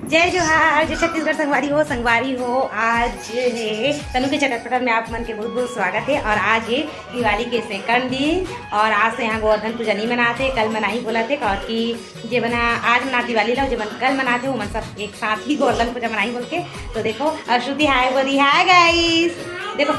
जय जोहार। जो छत्तीसगढ़ संगवारी हो आज है तनु के चटपटर में आप मन के बहुत बहुत स्वागत है। और आज है दिवाली के सेकंड दिन और आज से यहाँ गोवर्धन पूजा नहीं मनाते, कल मनाही बोला थे। और कि जे बना आज मना दिवाली ला जो मन कल मनाते वो मन सब एक साथ ही गोवर्धन पूजा मनाही बोल के। तो देखो श्रुति हाय बोली, हाय गाइस। देखो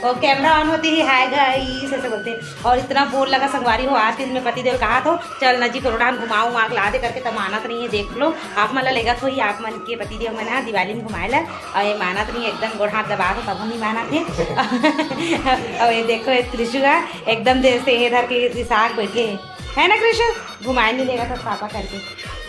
और कैमरा ऑन होती ही हाय गाइस ऐसे बोलते। और इतना बोल लगा संगवारी हो आज के दिन में पतिदेव कहा तो चल नजी करोड़ान घुमाऊँ आग ला दे करके। तब मानत नहीं है, देख लो आप मन लेगा तो ही आप मन के पतिदेव मना दिवाली में घुमाए ला और ये मानत नहीं है, एकदम गोड़ हाथ दबा दो तब हम नहीं माना थे। और ये देखो त्रिशुगा एकदम देर से इधर के साग बैठे है ना कृष्ण, घुमाए नहीं लेगा तो पापा करके।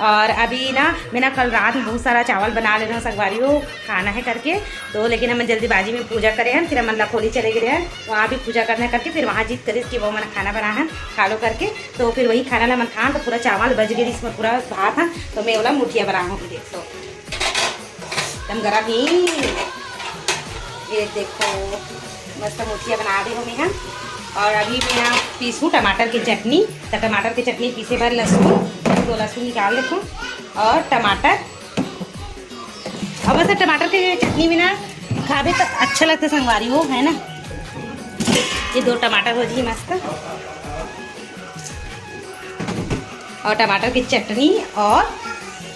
और अभी ना मैं ना कल रात में बहुत सारा चावल बना ले रहा हूँ संगवारी हो खाना है करके। तो लेकिन हम जल्दीबाजी में पूजा करे हैं, फिर हम लखोली चले गए हैं वहाँ भी पूजा करने करके। फिर वहाँ जीत करी कि वो मैंने खाना बना है खा लो करके। तो फिर वही खाना ला मन खा तो पूरा चावल बच गई, इसमें पूरा भात है। तो मैं बोला मुठिया बना हूँ, देख सो एकदम गर्म ही। ये देखो मस्त मुठिया बना रही हूँ मैं। और अभी मैं यहाँ पीसूँ टमाटर की चटनी। तो टमाटर की चटनी पीसे भर लहसुन, तो लहसुन निकाल देखो और टमाटर। और बस टमाटर की चटनी में ना खावे तो अच्छा लगता संगवारी हो, है ना। ये 2 टमाटर हो जी मस्त। और टमाटर की चटनी और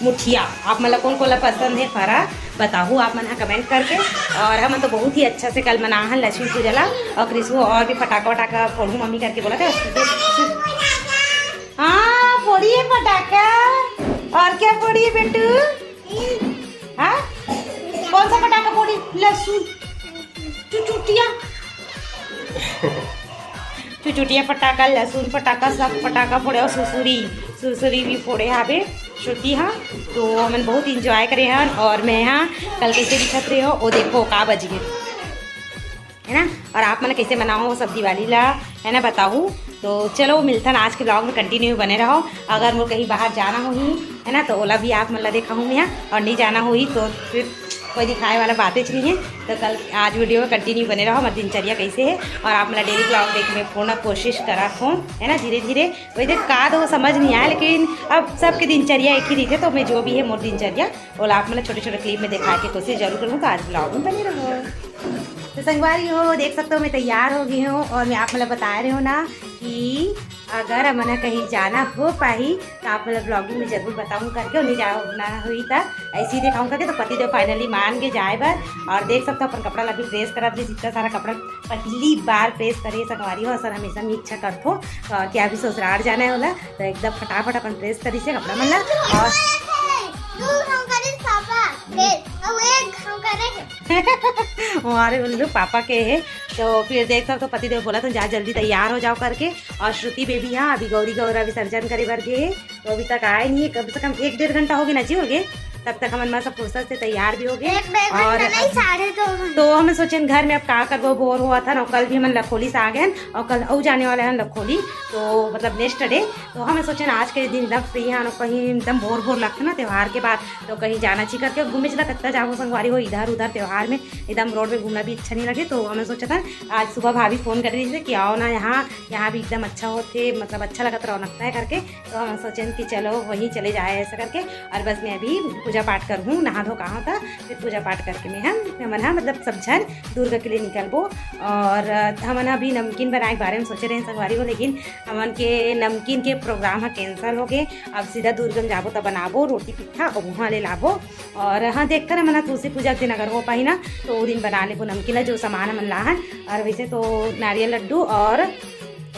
मुठिया आप मतलब कौन कौन पसंद है फरा बताओ आप मन कमेंट करके। और हम तो बहुत ही अच्छा से कल मना है लक्ष्मी पूजा ला। और कृष्ण और भी पटाखा वटाखा फोड़ू मम्मी करके बोला था। हाँ फोड़िए पटाखा। और क्या फोड़िए बेटू? हाँ कौन सा पटाखा फोड़ी? लहसुन चुचुटिया चुचुटिया पटाखा, लहसुन पटाखा, सब पटाखा फोड़े। और सुरसुरी भी फोड़े हावे श्रुति। हाँ तो मैंने बहुत इंजॉय करे हैं। और मैं यहाँ कल कैसे दिखत रहे हो वो देखो का बज गए है ना। और आप मैंने कैसे मनाओ सब दिवाली ला है ना बताऊँ। तो चलो मिलता ना आज के ब्लॉग में कंटिन्यू बने रहो। अगर मुझे कहीं बाहर जाना होगी है ना तो ओला भी आप मतलब देखा हूँ मैं। और नहीं जाना हुई तो फिर कोई दिखाए वाला बातें नहीं है। तो कल आज वीडियो में कंटिन्यू बने रहो हमारी दिनचर्या कैसे है। और आप मेरा डेली ब्लॉग देखने में पूर्ण कोशिश करा हूँ है ना। धीरे धीरे वैसे का तो समझ नहीं आया, लेकिन अब सबकी दिनचर्या एक ही रहती है। तो मैं जो भी है मोर दिनचर्या और आप मतलब छोटे छोटे क्लिप में दिखा के कोशिश जरूर करूँ। तो आज ब्लॉग में बने रहो। तो संगवारी हो देख सकते हो मैं तैयार हो गई हूँ। और मैं आप मतलब बता रहे हो ना कि अगर हमने कहीं जाना हो पाई तो आप मतलब ब्लॉगिंग में जरूर बताऊँ करके। और नहीं जाना हुई था ऐसे ही दिखाऊँ करके। तो पतिदेव फाइनली मान के जाए बार। और देख सकते हो अपन कपड़ा लगी प्रेस करा दी, जितना सारा कपड़ा पहली बार प्रेस करे संगवारी हो। सर हमेशा मैं इच्छा करते हो तो क्या भी ससुराल जाना है बोला तो एकदम फटाफट अपन प्रेस करी से कपड़ा मन ला। और हमारे बोले पापा के है। तो फिर देख सकते हो पतिदेव बोला तो जा जल्दी तैयार हो जाओ करके। और श्रुति बेबी यहाँ अभी गौरी गौरा विसर्जन करे बर गए तो अभी तक आए नहीं है। कम से कम 1-1.5 घंटा हो गया ना जी हो गए। तब तक हम सब फुर्सत से तैयार भी हो गए। और तो हमें सोचे घर में अब का करबो, बोर हुआ था ना। कल भी हम लखोली से आ गए और कल और जाने वाले हैं लखोली तो मतलब नेक्स्ट डे। तो हमें सोचे आज के दिन एकदम फ्री हैं कहीं एकदम बोर लगता ना त्यौहार के बाद। तो कहीं जाना चाहिए करके घूमे चला कत्ता जाओ संगवारी हो इधर उधर त्यौहार में एकदम रोड में घूमना भी अच्छा नहीं लगे। तो हमें सोचा था आज सुबह भाभी फ़ोन कर रही थी कि आओ ना यहाँ भी एकदम अच्छा होते मतलब अच्छा लगा रौनकता है करके। तो हम सोचें कि चलो वहीं चले जाए ऐसा करके। और बस मैं अभी पूजा पाठ करूँ, नहा धो कहाँ था फिर पूजा पाठ करके मैं हम मतलब सब जन दुर्गा के लिए निकलबो। और हमन अभी नमकीन बनाए के बारे में सोचे रहे हैं संगवारी हो, लेकिन हमन के नमकीन के प्रोग्राम है कैंसिल हो गए। अब सीधा दुर्गा में जाबो तो बनाबो रोटी पिट्ठा और वहाँ ले लाबो। और हाँ देखकर हमन तुलसी पूजा के दिन अगर हो पाई ना तो वो दिन बना लेबो नमकीन जो सामान हमन ला है। और वैसे तो नारियल लड्डू और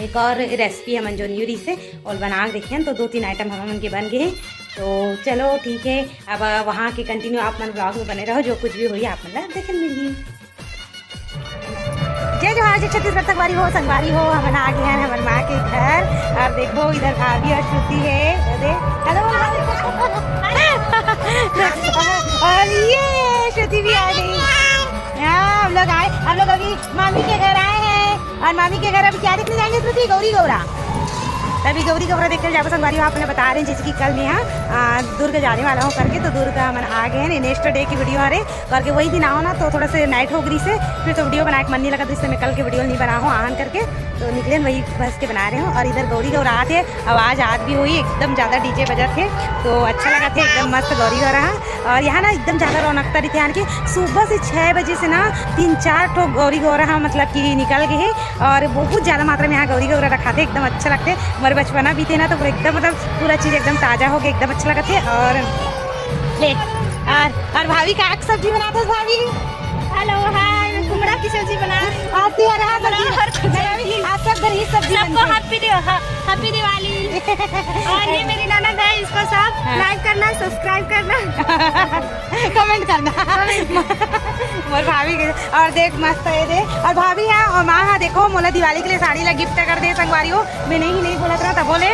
एक और रेसिपी हमन जो न्यूरी से और बना के देखें तो 2-3 आइटम हमन के बन गए। तो चलो ठीक है अब वहाँ के कंटिन्यू आप मन ब्लॉग में बने रहो। जो कुछ भी हुई आप मतलब देखें मिली। जय जोहार। जो छत्तीसगढ़ संगवारी हो हम आ गए हैं हमारे माँ के घर। और देखो इधर भाभी और श्रुति है। हेलो और ये श्रुति भी आ गई। हाँ हम लोग अभी मामी के घर आए हैं। और मामी के घर अभी क्या देखने जाएंगे श्रुति? गौरी गौरा तभी गौरी गौरा देखते जाओ संगवारी हो। आपने बता रहे हैं जैसे कि कल मैं यहाँ दुर्ग जाने वाला हूँ करके, तो दुर्ग मन आ गए हैं। नेक्स्ट डे की वीडियो हरे करके वही दिन आओ ना, तो थोड़ा से नाइट हो गई से फिर तो वीडियो बनाए मन नहीं लगा, तो इससे मैं कल के वीडियो नहीं बना हूँ आहन करके, तो निकले वही बस के बना रहे हूँ। और इधर गौरी गौरा थे, आवाज़ आज भी हुई, एकदम ज़्यादा डीजे बजा थे, तो अच्छा लगा था, एकदम मस्त गौरी गौरा। और यहाँ ना एकदम ज़्यादा रौनकता रही थी, यानी कि सुबह से 6 बजे से ना 3-4 ठो गौरी गौरा मतलब कि निकल गए हैं, और बहुत ज़्यादा मात्रा में यहाँ गौरी गौरा रखा थे, एकदम अच्छा लगते। हमारे बचपना भी थे ना, तो एकदम मतलब पूरा चीज़ एकदम ताज़ा हो गया, एकदम अच्छा लगा थे। और भाभी का आग सब्जी बनाते हैं भाभी। हेलो हाय, मैं कुमड़ा की सब्जी बना आती है आज सब घर ही सब्जी सबको हैप्पी दिवाली। और ये मेरी ननद है, इसको सब लाइक करना, सब्सक्राइब करना, कमेंट करना। मोर भाभी के और देख मस्त है दे, और भाभी है और माँ है, देखो मोला दिवाली के लिए साड़ी ला गिफ्ट कर दे संगवारी हो। मैं नहीं बोला था तब बोले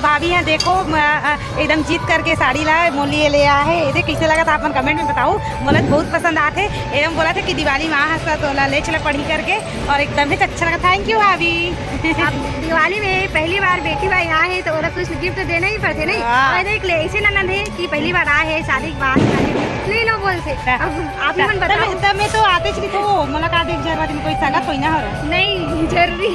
भाभी है, देखो एकदम जीत करके साड़ी ला मोली ले आया है, ये कैसे लगा था आप कमेंट में बताओ। मोला बहुत पसंद आते, एवं बोला था कि दिवाली माँ हंसा तो ले चला पढ़ी करके, और एकदम ही अच्छा लगा। थैंक यू भाभी। दिवाली में पहली बार बेटी भाई आए हैं, तो उन्हें कुछ गिफ्ट देना ही पड़ते नहीं। और देख ले ऐसे ननद है कि पहली बार आए है शादी के बाद, नहीं लोग बोलते। अब आप ही मन बताओ। तब मैं तो आते चली तो मुलाकात एक जरूरत में कोई संगत कोई ना हो रहा नहीं जरूरी।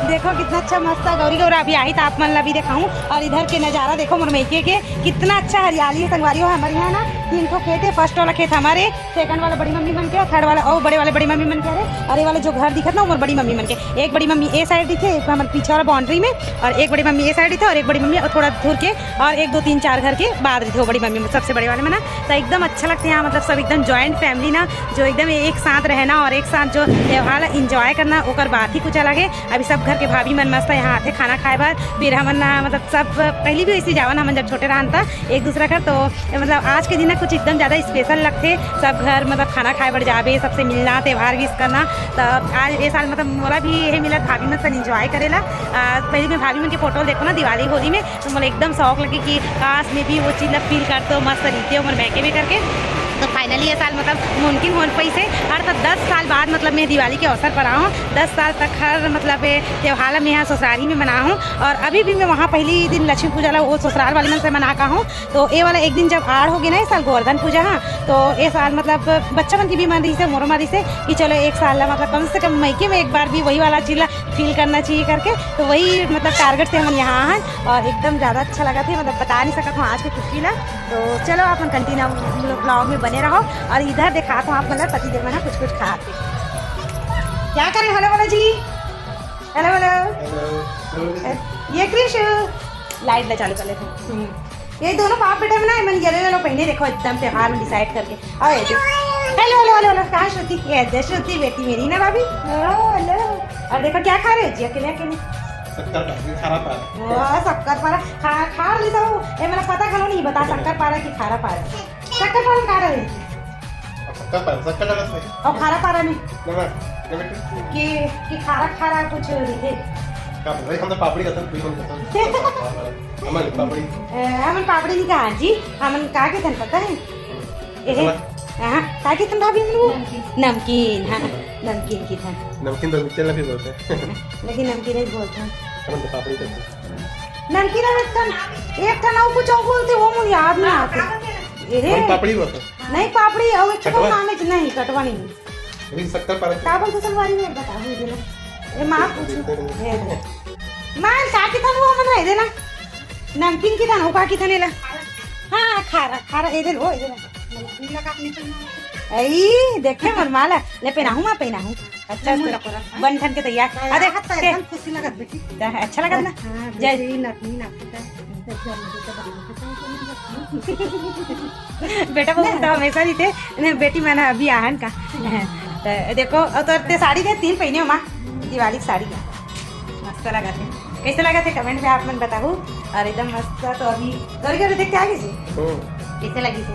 देखो कितना अच्छा मस्त गौरी गौरा अभी आई, तो आप मन ला भी दिखाऊं। और इधर के नज़ारा देखो मोर मैके के, कितना अच्छा हरियाली है संगवारी हो। हमारे यहाँ ना 3 ठो खेत है, फर्स्ट वाला खेत हमारे, सेकंड वाला बड़ी मम्मी मन के, थर्ड वाला और बड़े वाले बड़ी मम्मी मन के है, और ये वाला जो घर दिखत ना वो बड़ी मम्मी मन के। एक बड़ी मम्मी ए साइड दिखे, एक हमारे पीछे वाला बाउंड्री में, और एक बड़ी मम्मी ए साइड थे, और एक बड़ी मम्मी और थोड़ा दूर के, और 1 2 3 4 घर के बाद थे वो बड़ी मम्मी में, सबसे बड़े वाले में ना। तो एकदम अच्छा लगता है यहाँ, मतलब सब एकदम जॉइंट फैमिली ना, जो एकदम एक साथ रहना और एक साथ जो त्यौहार इंजॉय करना, ओकर बात ही कुछ अलग है। अभी सब घर के भाभी मन मस्त यहाँ आते खाना खाए बार, फिर हमन मतलब सब पहले भी ऐसे जावन हमन जब छोटे रहन था एक दूसरा घर, तो मतलब आज के दिन ना कुछ एकदम ज़्यादा स्पेशल लगते, सब घर मतलब खाना खाए बढ़ जावे, सबसे मिलना, त्यौहार विश करना। तो आज ये साल मतलब मोला भी यही मिला, भाभी मन सब इंजॉय करेला। पहले मैं भाभी मन के फोटो देखो ना दिवाली होली में, तो मोला एकदम शौक लगे कि काश में भी वो चीज़ फील करते हो, मस्त रीते हो मोर मैके भी करके। तो फाइनली ये साल मतलब मुमकिन हो पाई से, और तो 10 साल बाद मतलब मैं दिवाली के अवसर पर आऊँ। 10 साल तक हर मतलब त्यौहार में यहाँ ससुराली में मना हूँ, और अभी भी मैं वहाँ पहली दिन लक्ष्मी पूजा ला वो ससुराल वाले मन से मना का हूँ। तो ये वाला एक दिन जब आड़ हो गया ना इस साल गोवर्धन पूजा, हाँ, तो ये साल मतलब बच्चा मन की भी मन रही से, मोरो मरी से कि चलो एक साल ला मतलब कम से कम मैके में एक बार भी वही वाला चीज़ फील करना चाहिए करके, तो वही मतलब टारगेट से हम यहाँ आए, और एकदम ज़्यादा अच्छा लगा था, मतलब बता नहीं सकता हूँ आज की खुशी ला। तो चलो आप कंटिन्यू ब्लॉग में बने रहो। और इधर दिखा तो आप मतलब पति देव ना कुछ खाते क्या करें। हेलो बोलो जी, हेलो बोलो। ये कृष लाइट ला चालू कर लेते, ये दोनों बाप बेटा में ना मन येलो पहने देखो एकदम त्योहार में डिसाइड करके। और हेलो हेलो हेलो हेलो, कहाँ श्रुति है? श्रुति बेटी मेरी ना भाभी। हेलो। और देखो क्या खा रहे जी अकेले अकेले? शक्कर पारा खा ली तो ये मेरा पता खा नहीं बता, शक्कर पारा की खारा पारा? शक्कर पारा खा रहे और खारा पारा में कि खारा खारा कुछ दिखे। हम पापड़ी हमन पापड़ी नहीं कहा जी, हमन का के थन पता है हाँ का के थन भाभी नमकीन। हाँ नमकीन की थन, नमकीन तो मिर्च भी बोलते हैं लेकिन नमकीन नहीं बोलते हैं, हम तो पापड़ी करते नमकीन एक ठन और कुछ और बोलते वो मुझे याद नहीं आते। हम पापड़ी बोलते नहीं पापड़ी और एक ठन नाम है नहीं कटवा नहीं, लेकिन शक्कर पारा का बोल तो सलवारी में बता मुझे ना ए मां पूछो मां का की थन वो मन है देना नमकीन की थन हो का की थन ला। हां खारा खारा ए दे ओ ए दे नमकीन लगा अपने थन आई देखे मन माला ले पहनाऊं मैं पहनाऊं अच्छा बन ठन के तैयार। अरे एकदम खुशी लगत बेटी, अच्छा लगत ना जय नटनी ना बेटा वो तो हमेशा नहीं थे बेटी मैंने अभी आहन का देखो तो ते साड़ी के 3 पहने हो माँ दिवाली की साड़ी का मस्त लगा थे, कैसे लगा थे कमेंट में आप मन बताओ। और एकदम मस्त। तो अभी गौरी गौरी देखते आ गए कैसे लगी थी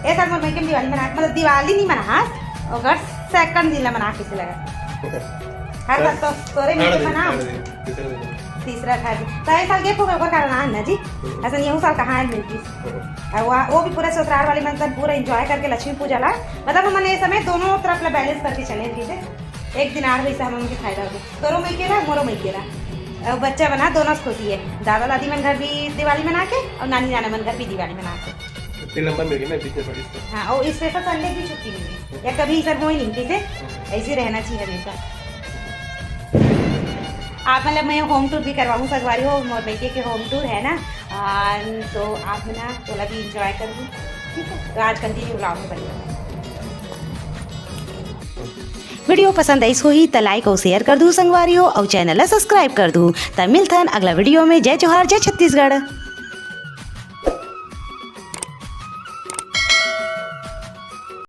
ए सर मैं के दिवाली मना मतलब दिवाली नहीं मना अगर सेकंड दिन मना कैसे लगा हर बार तो तोरे में मना तीसरा था तो ये साल गेप होगा कारण है ना जी ऐसा नहीं साल कहाँ है मिलती वो भी पूरा ससुराल वाले मन पूरा एंजॉय करके लक्ष्मी पूजा ला मतलब हमने ये समय दोनों तरफ ला बैलेंस करके चले थे। एक दिन 8 बजे से हम उनके फायदा हो गया तोरो मई के रहा मोरो मई के रहा बच्चा बना दोनों से खुशी है। दादा दादी मन घर भी दिवाली मना के और नानी नाना मन घर भी दिवाली मना के। इतनी लंबा मिल गई ना बीच में बड़ी से। हाँ, और इससे तो संडे की छुट्टी मिली या कभी सर हो ही नहीं ठीक है, ऐसे रहना चाहिए हमेशा। आप मतलब मैं होम टूर भी करवाऊँ संगवारी हो, मोर बेटे के होम टूर है ना, तो आप ना थोड़ा भी इंजॉय कर लूँ ठीक है। तो आज कंटिन्यू ब्लॉग में बनिए। वीडियो पसंद आई हो ही तो लाइक और शेयर कर दूँ संगवारी हो, और चैनल सब्सक्राइब कर दूँ। तब मिलथन अगला वीडियो में। जय जोहार, जय छत्तीसगढ़।